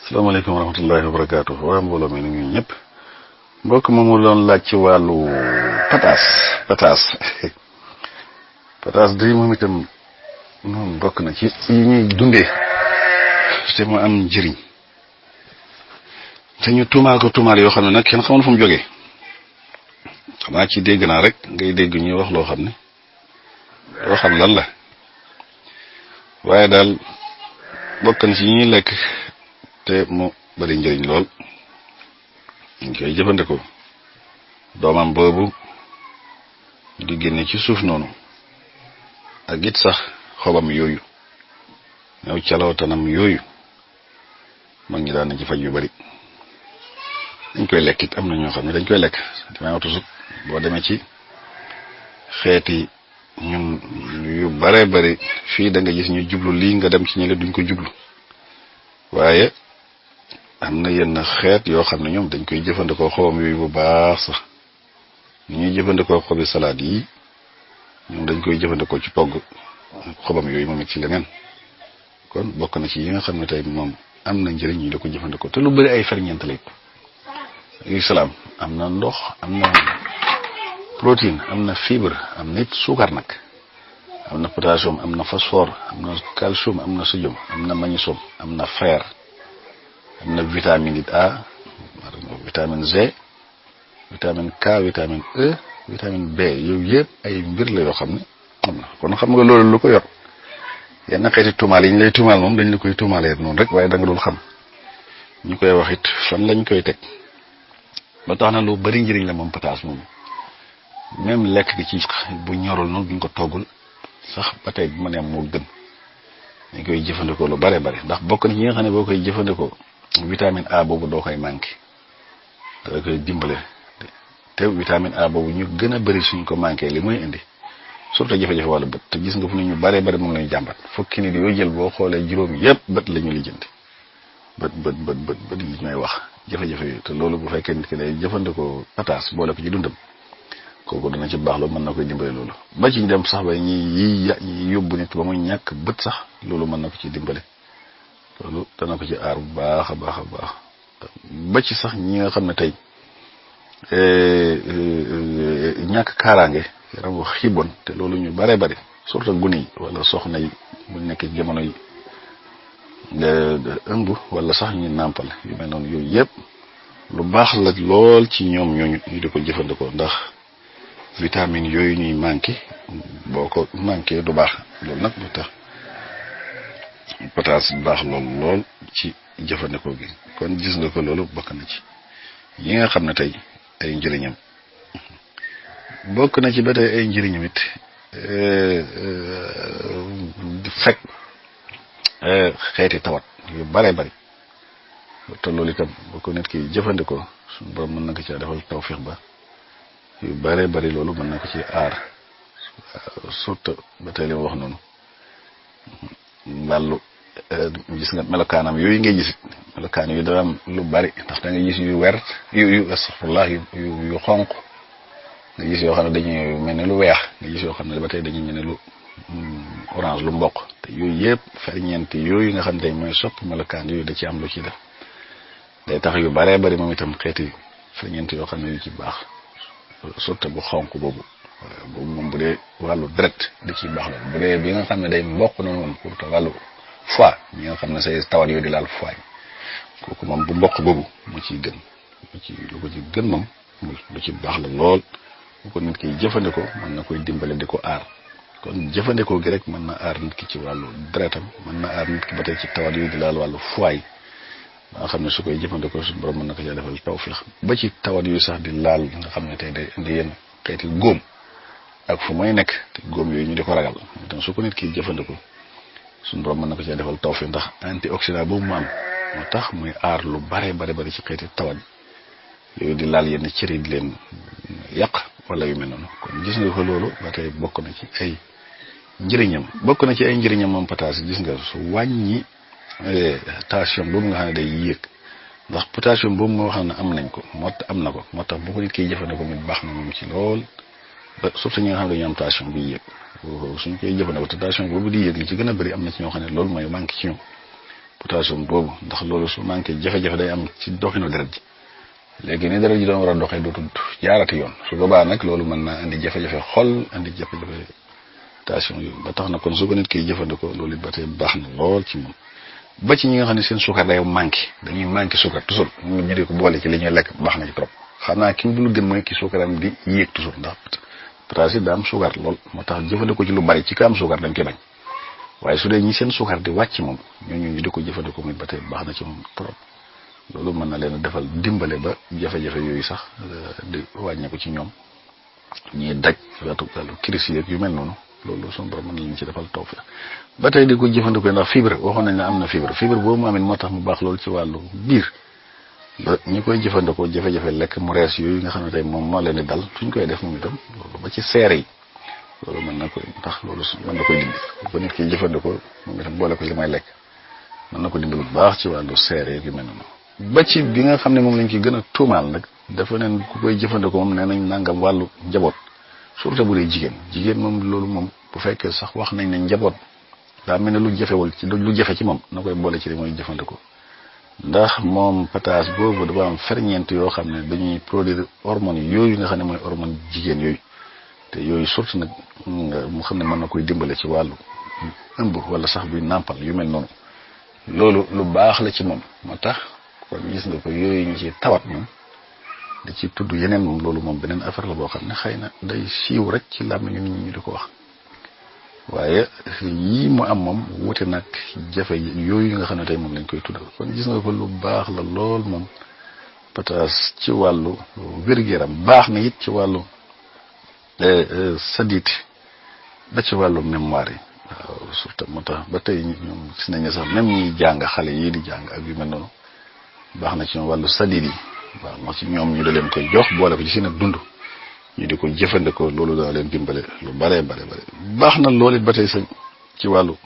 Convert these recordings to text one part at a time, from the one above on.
salaamaaleykum wa rahmatullahi wa barakaatu waa mbooloo mi nuyu ñëpp mbokk moomu doon laaj ci wàllu pataas day moom itam moom bokk na ci yi ñuy dundee te mu am njëriñ te ñu tuumaal ko tuumaal yoo xam ne nag kenn xamul fu mu jógee xanaa ci dégg naa rek ngay dégg ñuy wax loo xam ne doo xam lan la waaye daal bokk na ci yi ñuy lekk te mu bari njëriñ lool ñu koy jëfandikoo doomam boobu di génne ci suuf noonu ak it sax xobam yooyu ñëw calawtanam yooyu mag ñi daan na ci faj yu bari dañ koy lekk it am na ñoo xam ne dañ koy lekk damay wax toujours boo demee ci xeeti ñun yu bare bari fii da nga gis ñu jublu lii nga dem ci ñële duñ ko jublu waaye am na yenn xeet yoo xam ne ñoom dañ koy jëfandikoo xobam yooyu bu baax sax ni ñuy jëfandikoo xobi salade yi ñoom dañ koy jëfandikoo ci togg xobam yooyu moom it ci leneen kon bokk na ci yi nga xam ne tey moom am na njëriñ ñu da ko jëfandikoo te lu bëri ay ferñeent lay yu salaam am na ndox am na protéine am na fibre am na it suukar nag am na potassium am na phosphore am na calcium am na sodium am na magnésium am na fer am na vitamine A vitamine G vitamine K vitamine E vitamine B yooyu yëpp ay mbir la yoo xam ne am na kon xam nga loolu lu ko yor yenn xeeti tuumaal yi ñu lay tuumaal moom dañ la koy tuumaalee noonu rek waaye da nga dul xam ñu koy wax it fan lañ koy teg ba tax na lu bari njëriñ la moom pataas moom même lekk gi ci bu ñorul noonu buñ ko toggul sax ba tey bu ma nee moo gën dañ koy jëfandikoo lu bare bare ndax bokk na ci ñi nga xam ne boo koy jëfandikoo vitamine A boobu doo koy manqué da koy dimbale te vitamine A boobu ñu gën a bëri suñ ko manqué li muy indi surtout jafe-jafe wàllu bët te gis nga fu ne ñu bare bare moom lañu jàmbat fukki nit yoo jël boo xoolee juróom yëpp bët la ñu lijjanti bët yi ñooy wax jafe-jafe yooyu te loolu bu fekkee nit ki day jëfandikoo pataas boole ko ci dundam kooku dana ci baax loolu mën na koy dimbale loolu ba ci dem sax ba ñi yóbbu nit ba muy ñàkk bët sax loolu mën na ko ci dimbale loolu dana ko ci aar bu baax a baax a baax ba ci sax ñi nga xam ne tey ñàkk kaaraange yaram wax xiibon te loolu ñu bare bari surtout gune yi wala soxna yi bu nekk ci jamono yi ëmb wala sax ñu nàmpal yu mel noonu yooyu yëpp lu baax la lool ci ñoom ñooñu ñu di ko jëfandikoo ndax vitamine yooyu ñuy manqué boo ko manqué du baax loolu nag lu tax pataas baax lool ci jëfandikoo gi kon gis nga ko loolu bokk na ci yi nga xam ne tey ay njëriñam bokk na ci ba tey ay njëriñam it fekk xeeti tawat yu bare bari te loolu itam boo ko nit ki jëfandikoo suñu borom mën na ko ci defal tawfiix ba yu bare bari loolu mën na ko ci aar surtout ba tey li ma wax noonu wàllu gis nga melokaanam yooyu ngay gis melokaan yu dara am lu bari ndax da nga gis yu wert yu astaghfirullah yu xonq nga gis yoo xam ne dañuy mel ne lu weex nga gis yoo xam ne ba tey dañuy mel ne lu orange lu mboq te yooyu yëpp ferñeent yooyu nga xam ne tey mooy sopp melokaan yooyu da ci am lu ci def day tax yu baree bari moom itam xeeti ferñeent yoo xam ne yu ci baax surtout bu xonq boobu moom bu dee wàllu deret da ciy baax loolu bu dee bi nga xam ne day mboq noonu moom pour te wàllu foie ñi nga xam ne say tawat yooyu di laal foie kooku moom bu mboq boobu mu ciy gën lu ko ci gën moom lu ci baax la lool bu ko nit ki jëfandikoo mën na koy dimbale di ko aar kon jëfandikoo gi rek mën na aar nit ki ci wàllu deretam mën na aar nit ki ba tey ci tawat yooyu di laal wàllu foie ba nga xam ne su koy jëfandikoo suñu borom mën na ko caa defal tawfiix ba ci tawat yooyu sax di laal nga xam ne tey day indi yenn xeeti góom ak fu muy nekk te góom yooyu ñu di ko ragal itam su ko nit ki jëfandikoo suñu borom mën na ko caa defal tawfiix ndax antioxydant boobu mu am moo tax muy aar lu bare ci xeeti tawat yooyu di laal yenn cër yi di leen yàq wala yu mel noonu kon gis nga ko loolu ba tey bokk na ci ay njëriñam moom pataas gis nga su wàññi tension boobu nga xam ne day yéeg ndax potassium boobu moo xam ne am na ko moo tax bu ko nit kiy jëfandikoo mi baax na moom ci lool ba surtout ñi nga xam ne dañu am tension bi yéeg suñ koy jëfandikoo te tension boobu di yéeg li ci gën a bëri am na ci ñoo xam ne loolu mooy manqué ci ñoom potassium boobu ndax loolu su manqué jafe-jafe day am ci doxinu deret ji léegi ni deret ji doon war a doxee dootul jaarati yoon su boobaa nag loolu mën naa indi jafe-jafe xol indi jafe-jafe potassium yooyu ba tax na kon su ko nit kiy jëfandikoo loolu it ba tey baax na lool ci moom ba ci ñi nga xam ne seen suukar day manqué dañuy manqué suukar toujours ñu di ko boole ci li ñuy lekk baax na ci trop xam naa ki mu dul gën mooy ki suukaram di yéeg toujours ndax potassium daa am suukar lool moo tax jëfandikoo ci lu bari ci ka am suukar dañ koy bañ waaye su dee ñi seen suukar di wàcc moom ñooñu ñu di ko jëfandikoo muy ba tey baax na ci moom trop loolu mën na leen a defal dimbale ba jafe-jafe yooyu sax di wàññeeku ci ñoom ñuy daj wàllu crise yeeg yu mel noonu loolu suñu borom mën na leen ci defal tawfiq ba tey di ko jëfandikoo ndax fibre waxoon nañ ne am na fibre boobu mu amee moo tax mu baax loolu ci wàllu biir ba ñi koy jëfandikoo jafe-jafe lekk mu rees yooyu nga xam ne tey moom moo leen di dal suñ koy def moom itam loolu ba ci seere yi loolu mën na koy ndax loolu mën na koy dindi ko nit ki jëfandikoo moom itam boole ko li may lekk mën na ko dimbali bu baax ci wàllu seere yu mel noonu ba ci bi nga xam ne moom lañ ci gën a tuumaal nag dafa neen ku koy jëfandikoo moom nee nañ nangam wàllu njaboot surtout bu dee jigéen moom loolu moom bu fekkee sax wax nañ ne njaboot daa mel ne lu jafe ci moom na koy boole ci li mooy jëfandikoo ndax moom pataas boobu dafa am ferñeent yoo xam ne dañuy produire hormones yooyu nga xam ne mooy hormone jigéen yooyu te yooyu surtout nag mu xam ne mën na koy dimbale ci wàllu ëmb wala sax buy nàmpal yu mel noonu loolu lu baax la ci moom moo tax kon gis nga ko yooyu ñu ci tawat moom da ci tudd yeneen moom loolu moom beneen affaire la boo xam ne xëy na day siiw rek ci làmmiñu nit ñi di ko wax waaye yii mu am moom wute nag jafe yooyu nga xam ne tey moom lañ koy tuddal kon gis nga ko lu baax la lool moom pataas ci wàllu wér-gu-yaram baax na it ci wàllu sadit ba ci wàllu mémoire yi waaw surtout moo tax ba tey ñoom gis nañ ne sax même ñiy jàng xale yii di jàng ak yu mel noonu baax na ci ñoom wàllu sadit yi waaw moo ci ñoom ñu da leen koy jox boole ko ci seen ak dund ñu di ko jëfandikoo loolu daa leen dimbale lu bare baax na loolu it ba tey sañ ci wàllu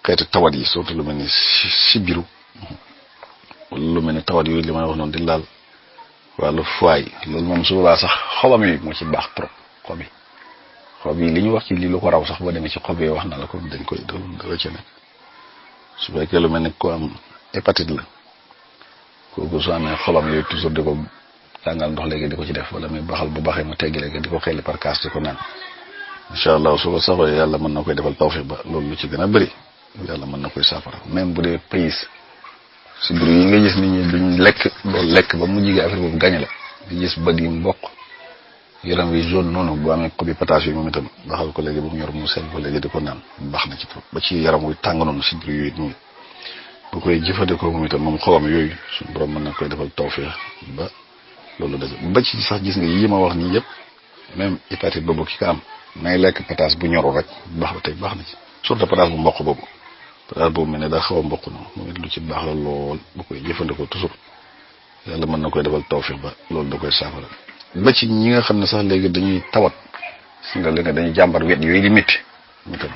xeetu tawat yi surtout lu mel ni si biiru lu mel ni tawat yooyu li may wax noonu di laal wàllu foie loolu moom su boobaa sax xobam yi moo ci baax trop xob yi li ñu wax ci lii lu ko raw sax boo demee ci xob yi wax na la ko dañ koy dara ci nekk su fekkee lu mel ni ko am hépatite la kooku su amee xobam yooyu toujours di ko tàngal ndox léegi di ko ci def wala muy baxal bu baxee mu teggi léegi di ko xelli par kaas di ko naan incha allah su ko saxoo yàlla mën na koy defal tawfiq ba loolu lu ci gën a bëri yàlla mën na koy saafara même bu dee pays si biir yi nga gis nit ñi duñ lekk doo lekk ba mu jigee affaire boobu gañe la di gis bët yi mboq yaram wi jaune noonu bu amee xobi pataas yi moom itam baxal ko léegi ba mu ñor mu sel ko léegi di ko naan baax na ci trop ba ci yaram wuy tàng noonu si biir yooyu moom bu koy jëfandikoo moom itam moom xawam yooyu suñu borom mën na koy defal tawfiq ba loolu dëgg ba ci sax gis nga yi ma wax nii yëpp même hépatite boobu ki ka am nay lekk pataas bu ñorul rek baax ba tey baax na ci surtout pataas bu mboq boobu pataas boobu mel ne daa xaw a mboq noonu moom it lu ci baax la lool bu koy jëfandikoo toujours yàlla mën na koy defal tawfiq ba loolu da koy saafara ba ci ñi nga xam ne sax léegi dañuy tawat si nga léegi dañuy jàmbar wet yooyu di métti itam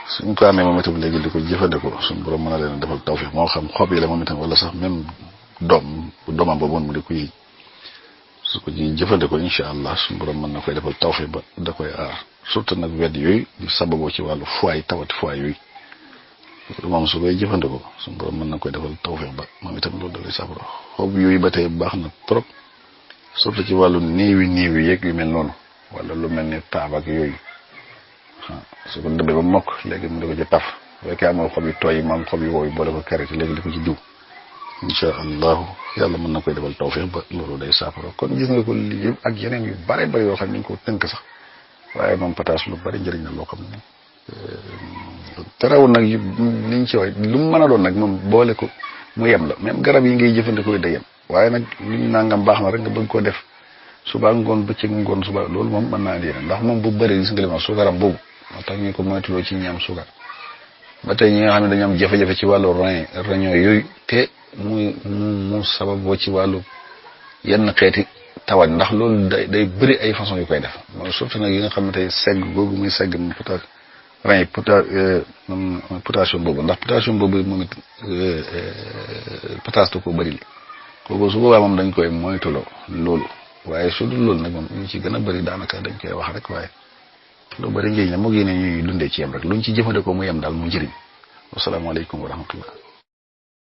suñ ko amee moom itam léegi di ko jëfandikoo suñ borom mën na leen defal tawfiq moo xam xob yi la moom itam wala sax même doomam boobu mu di ko yi su ko ci jëfandikoo incha allah suñu borom mën na koy defal tawfiq ba da koy aar surtout nag wet yooyu di sababoo ci wàllu foie tawati foie yooyu loolu moom su koy jëfandikoo suñu borom mën na koy defal tawfiq ba moom itam loolu da koy saafara xob yooyu ba tey baax na trop surtout ci wàllu néewi yeeg yu mel noonu wala lu mel ni taab ak yooyu su ko dëbbee ba mokk léegi mu di ko ci taf fekkee amoo xob yi tooy yi moom xob yi wooyu boole ko karité léegi di ko ci diw incha allahu yàlla mën na koy defal tawfiq ba loolu day saafara kon gis nga ko lii yëpp ak yeneen yu bare bari yoo xam ne ñu ko tënk sax waaye moom pataas lu bari njëriñ la loo xam ne terewul nag liñ ci wax lu mu mën a doon nag moom boole ko mu yem la même garab yi ngay jëfandikoo day yem waaye nag lu ñu nangam baax na rek nga bëgg koo def suba ngoon bëccëg ngoon suba loolu moom mën naa andi yeneen ndax moom bu bëri gis nga li ma suukaram boobu moo tax ñu ko moytuloo ci ñi am suukar ba tey ñi nga xam ne dañu am jafe-jafe ci wàllu reñoo yooyu te mu sababoo ci wàllu yenn xeeti tawat ndax loolu day bëri ay façon yu koy def mooy surtout nag yi nga xam ne tey segg googu muy segg mu potassium boobu ndax potassium boobu moom it potasse da koo bëri li kooku su boobaa moom dañ koy moytuloo loolu waaye su dul loolu nag moom ñu ci gën a bëri daanaka dañ koy wax rek waaye lu bëri njëriñ la moo génne ñuy dundee ci yem rek luñ ci jëfandikoo mu yem daal mu njëriñ wasalaamaaleykum wa rahmatullah